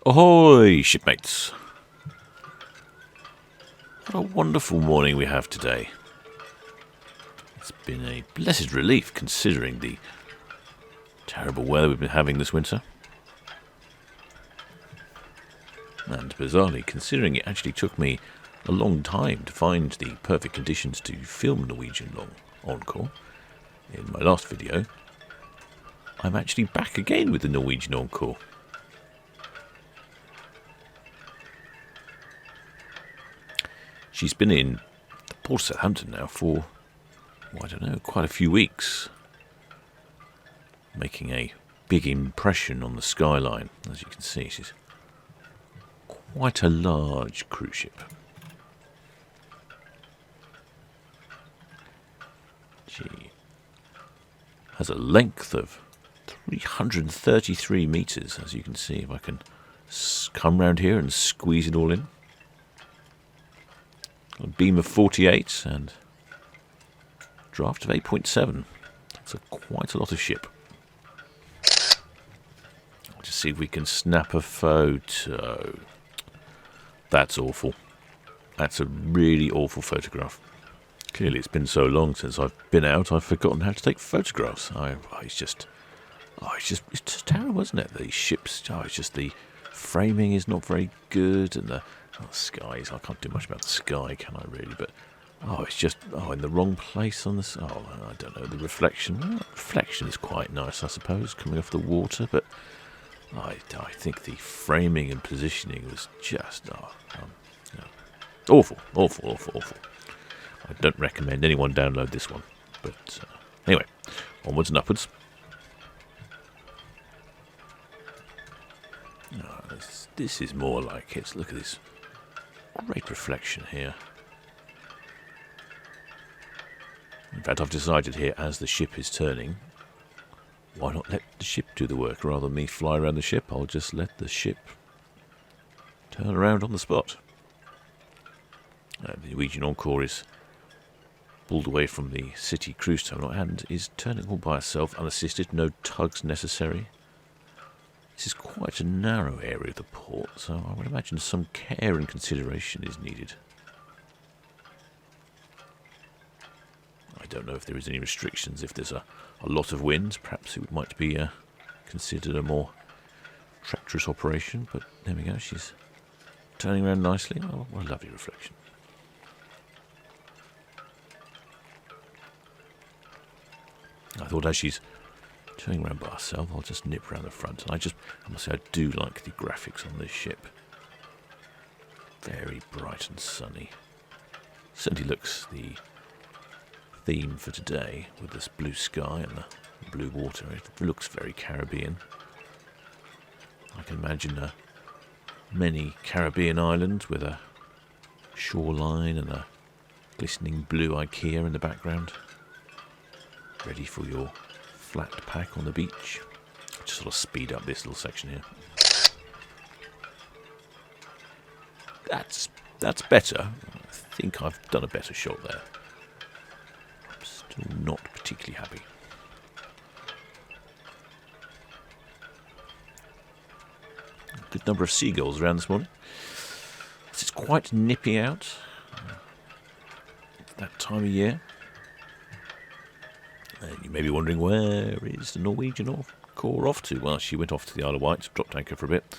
Ahoy, shipmates! What a wonderful morning we have today. It's been a blessed relief considering the terrible weather we've been having this winter. And bizarrely, considering it actually took me a long time to find the perfect conditions to film Norwegian Encore in my last video, I'm actually back again with the Norwegian Encore. She's been in the port of Southampton now for, I don't know, quite a few weeks, making a big impression on the skyline. As you can see, she's quite a large cruise ship. She has a length of 333 metres, as you can see, if I can come round here and squeeze it all in. A beam of 48 and draft of 8.7. That's quite a lot of ship. I'll just see if we can snap a photo. That's awful. That's a really awful photograph. Clearly it's been so long since I've been out, I've forgotten how to take photographs. It's just terrible, isn't it? These ships, it's just the framing is not very good, and the skies, I can't do much about the sky, can I really? But, it's just, in the wrong place on this, I don't know, the reflection. Well, reflection is quite nice, I suppose, coming off the water, but I think the framing and positioning was just, awful. I don't recommend anyone download this one. But, anyway, onwards and upwards. This is more like it. Look at this great reflection here. In fact, I've decided here, as the ship is turning, why not let the ship do the work rather than me fly around the ship? I'll just let the ship turn around on the spot. The Norwegian Encore is pulled away from the city cruise terminal and is turning all by herself, unassisted, no tugs necessary. This is quite a narrow area of the port, so I would imagine some care and consideration is needed. I don't know if there is any restrictions. If there's a lot of wind, perhaps it might be considered a more treacherous operation, but there we go, she's turning around nicely. Oh, what a lovely reflection. I thought as she's turning around by herself, I'll just nip around the front. And I must say, I do like the graphics on this ship. Very bright and sunny. Certainly looks the theme for today with this blue sky and the blue water. It looks very Caribbean. I can imagine many Caribbean islands with a shoreline and a glistening blue IKEA in the background, ready for your flat pack on the beach. Just sort of speed up this little section here. That's better. I think I've done a better shot there. I'm still not particularly happy. A good number of seagulls around this morning. It's quite nippy out. It's that time of year. And you may be wondering, where is the Norwegian Encore off to? Well, she went off to the Isle of Wight, dropped anchor for a bit,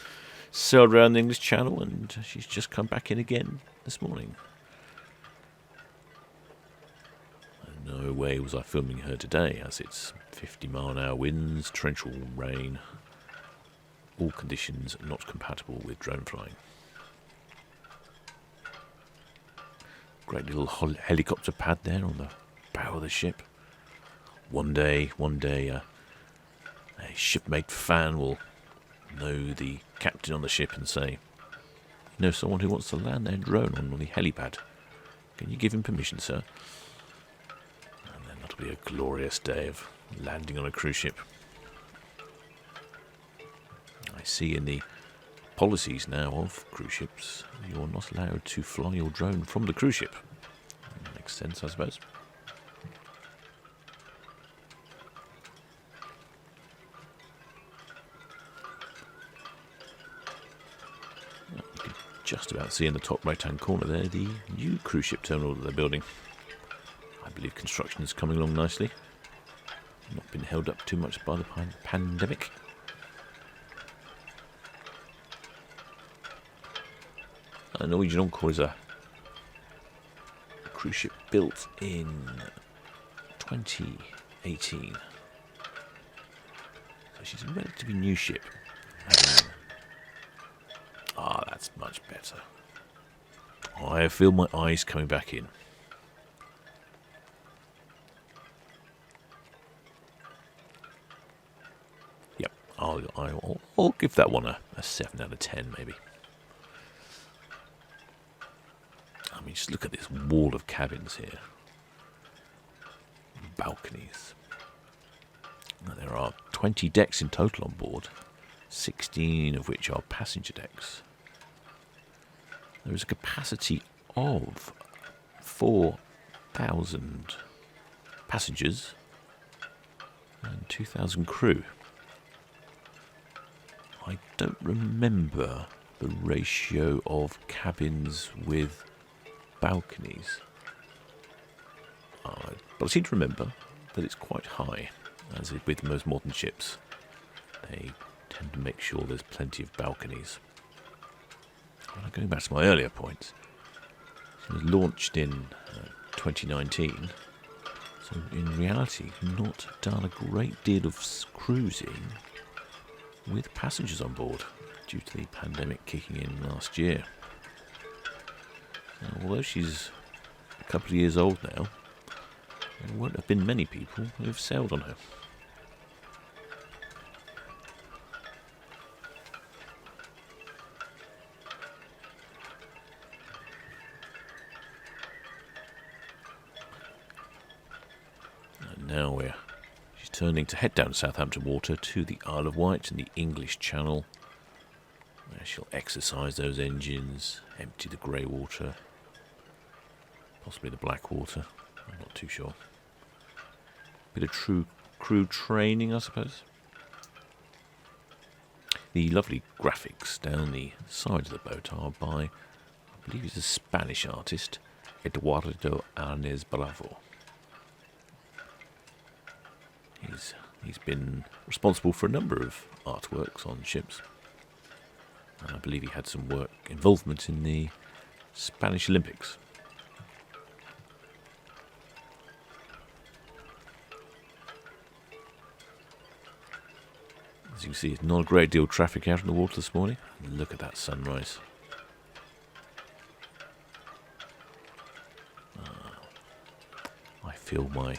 sailed around the English Channel, and she's just come back in again this morning. And no way was I filming her today, as it's 50-mile-an-hour winds, torrential rain, all conditions not compatible with drone flying. Great little helicopter pad there on the bow of the ship. One day, a shipmate fan will know the captain on the ship and say, "You know someone who wants to land their drone on the helipad. Can you give him permission, sir?" And then that'll be a glorious day of landing on a cruise ship. I see in the policies now of cruise ships, you're not allowed to fly your drone from the cruise ship. Makes sense, I suppose. just about see in the top right-hand corner there the new cruise ship terminal that they're building. I believe construction is coming along nicely. Not been held up too much by the pandemic. Norwegian Encore is a cruise ship built in 2018. So she's a relatively new ship. That's much better. I feel my eyes coming back in. Yep, I'll give that one a 7 out of 10 maybe. I mean, just look at this wall of cabins here. Balconies. Now, there are 20 decks in total on board, 16 of which are passenger decks. There is a capacity of 4,000 passengers and 2,000 crew. I don't remember the ratio of cabins with balconies, but I seem to remember that it's quite high, as with most modern ships. They tend to make sure there's plenty of balconies. Going back to my earlier points, it was launched in 2019, so in reality not done a great deal of cruising with passengers on board due to the pandemic kicking in last year. Now, although she's a couple of years old now, there won't have been many people who have sailed on her. And now she's turning to head down Southampton Water to the Isle of Wight and the English Channel, where she'll exercise those engines, empty the grey water, possibly the black water, I'm not too sure. Bit of true crew training, I suppose. The lovely graphics down the side of the boat are by, I believe he's a Spanish artist, Eduardo Arnes Bravo. He's been responsible for a number of artworks on ships. And I believe he had some involvement in the Spanish Olympics. As you can see, it's not a great deal of traffic out on the water this morning. Look at that sunrise. I feel my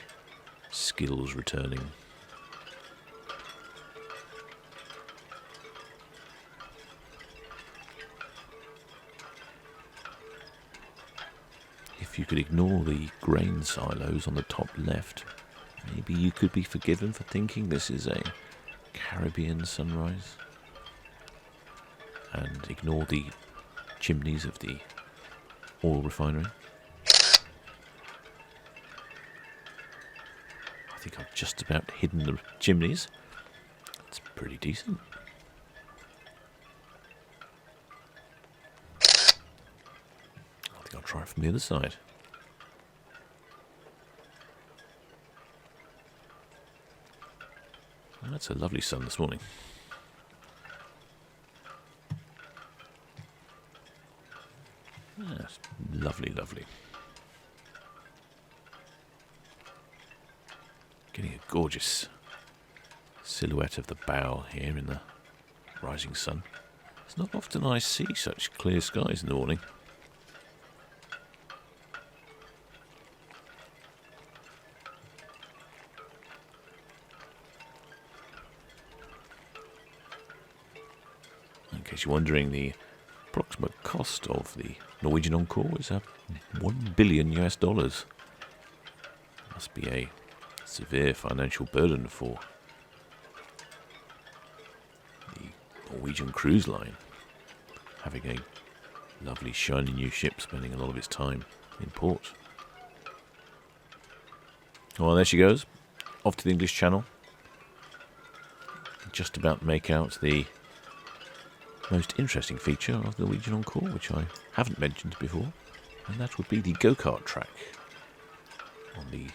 skills returning. If you could ignore the grain silos on the top left, maybe you could be forgiven for thinking this is a Caribbean sunrise, and ignore the chimneys of the oil refinery. I think I've just about hidden the chimneys. It's pretty decent. I think I'll try it from the other side. That's a lovely sun this morning. Yes, lovely, lovely. Getting a gorgeous silhouette of the bow here in the rising sun. It's not often I see such clear skies in the morning. In case you're wondering, the approximate cost of the Norwegian Encore is $1 billion. Must be a severe financial burden for the Norwegian cruise line, having a lovely shiny new ship spending a lot of its time in port. Well, there she goes, off to the English Channel. Just about make out the most interesting feature of the Norwegian Encore, which I haven't mentioned before, and that would be the go-kart track on the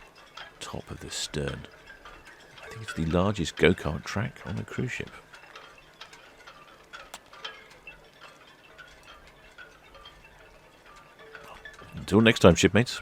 top of the stern. I think it's the largest go-kart track on a cruise ship. Until next time, shipmates.